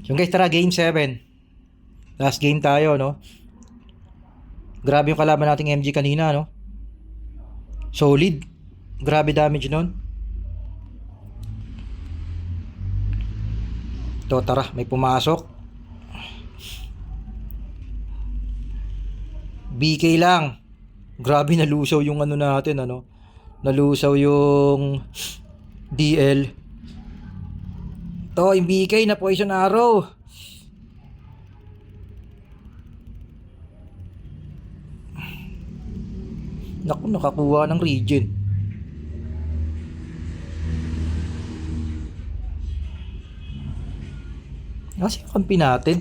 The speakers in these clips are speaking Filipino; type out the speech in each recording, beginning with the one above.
So guys, tara, game 7. Last game tayo, no? Grabe yung kalaban nating MG kanina, no? Solid. Grabe damage nun. Ito, tara, may pumasok. BK lang. Grabe, nalusaw yung ano natin, ano? Nalusaw yung DL. Ito, yung BK na poison arrow. Naku, nakakuha ng regen. Kasi yung kampi natin.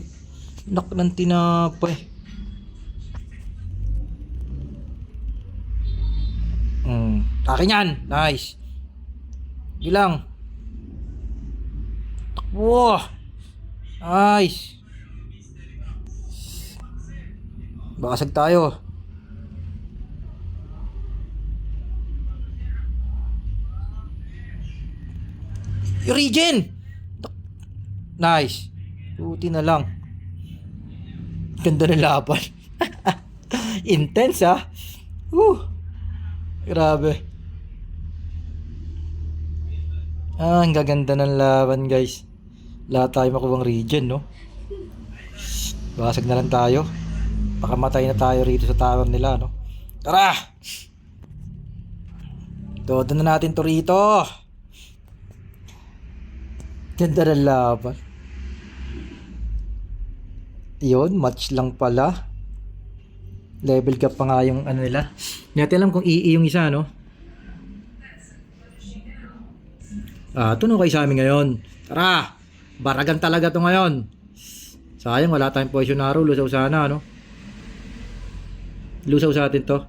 Naku, ng tinapay. Akin yan. Nice. Gilang. Wow. Nice. Basag tayo. Yung regen. Nice. Puti na lang. Ganda ng laban. Intense, ha. Grabe. Ang gaganda ng laban, guys. Lahat tayo makuwang regen, no? Basag na lang tayo. Pakamatay na tayo rito sa tower nila, no? Tara! Todo na natin to rito. Ganda ng laban. Yun, match lang pala. Level cap pa nga yung ano nila. Hindi natin alam kung ii yung isa, no? Tuno kayo sa amin ngayon. Tara! Baragan talaga to ngayon. Sayang, wala tayong poison arrow. Lusaw sana, no? Lusaw sa atin to.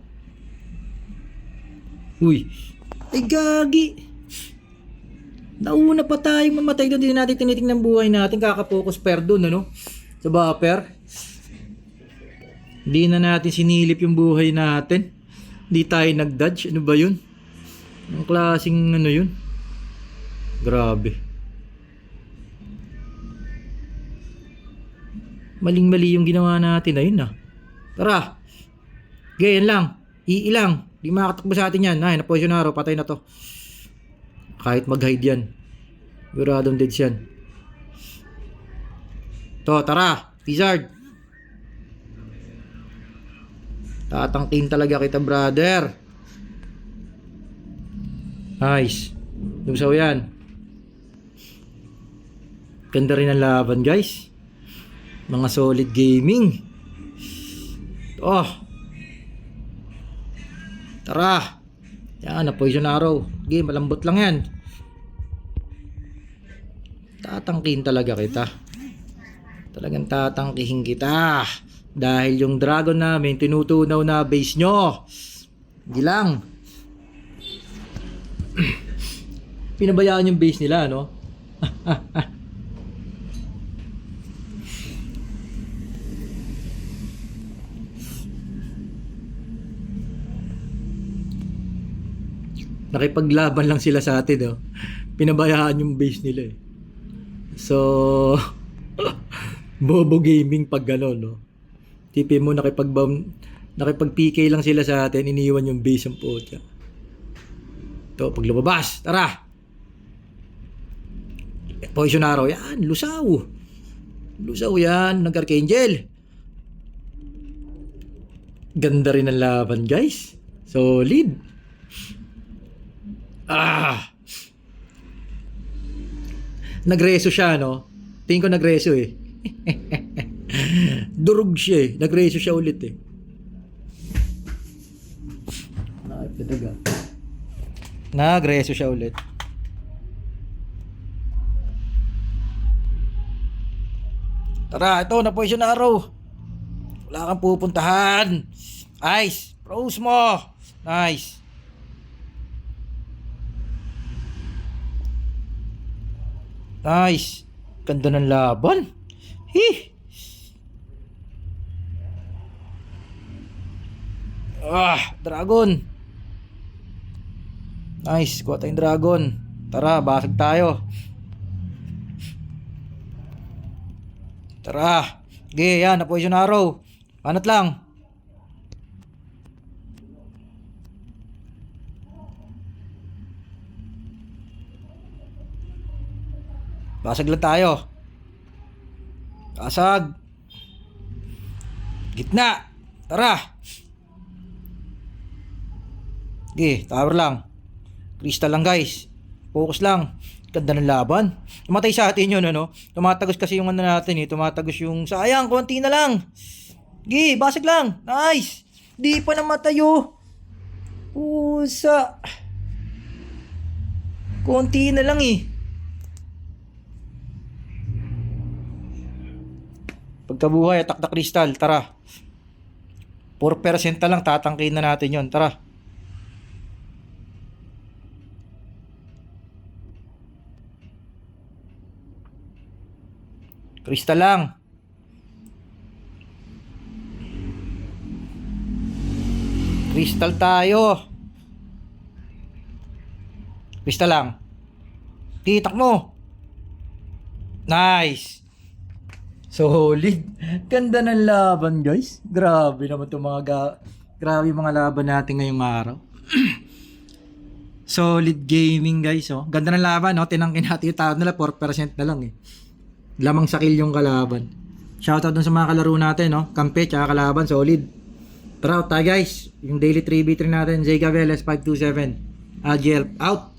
Uy! Ay, gagi! Nauna pa tayong mamatay doon. Hindi natin tinitingnan buhay natin. Kakapokus per doon, ano? Sa buffer. Hindi na natin sinilip yung buhay natin. Hindi tayo nag-dodge. Ano ba yun? Ang klaseng ano yun? Grabe. Maling-mali yung ginawa natin. Ayun na. Tara. Ganyan lang. Iilang. Di makatakbo sa atin yan. Ay, na-poison arrow. Patay na to. Kahit mag-hide yan. Guradong dead yan. To, tara. Wizard. Tatangkin talaga kita, brother. Nice. Lusaw yan. Ganda rin ang laban, guys. Mga solid gaming. Oh. Tara. Yan, na poison arrow. Game, malambot lang yan. Tatangkin talaga kita. Talagang tatangkihin kita. Dahil yung dragon namin, tinutunaw na base nyo. Hindi lang. Pinabayaan yung base nila, no? Nakipaglaban lang sila sa atin, no? Pinabayaan yung base nila, eh. So, bobo gaming pag gano'n, no? Tipin mo, nakipag-PK lang sila sa atin, iniwan yung base ng puta. Ito, pag lumabas, tara! Poison arrow, yan, lusaw. Lusaw yan, nag-Archangel. Ganda rin ang laban, guys. Solid. Nagreso siya, no? Tingin ko nagreso, eh. Durog siya, eh. Nagreso siya ulit, eh. Nagreso siya ulit. Tara, ito na poison arrow. Wala kang pupuntahan. Nice. Pros mo. Nice. Nice. Ganda ng laban. Dragon. Nice. Kuha tayong dragon. Tara, basag tayo. Tara. Sige, yan. Na-poison arrow. Panat lang. Basag lang tayo. Basag. Gitna. Tara. Sige, tower lang. Crystal lang guys. Focus lang. Ganda ng laban. Tumatay sa atin yun, ano? Tumatagos kasi yung ano natin eh. Tumatagos yung sayang, konti na lang. Sige, basag lang. Nice. Di pa namatay oh. Pusa. Konti na lang eh. Pagkabuhay, attack the crystal. Tara. 4% na lang, tatangkin na natin yon. Tara. Crystal lang. Crystal tayo. Crystal lang. Titak mo. Nice. Solid. Ganda ng laban guys. Grabe naman itong grabe yung mga laban natin ngayong araw. Solid gaming guys oh. Ganda ng laban no. Tinangkin natin yung tao nila 4% na lang eh. Lamang sa kill yung kalaban. Shoutout dun sa mga kalaro natin no. Kampe tsaka kalaban solid. Tara out tayo guys. Yung daily 3v3 natin Zega Veles 527. Agile out.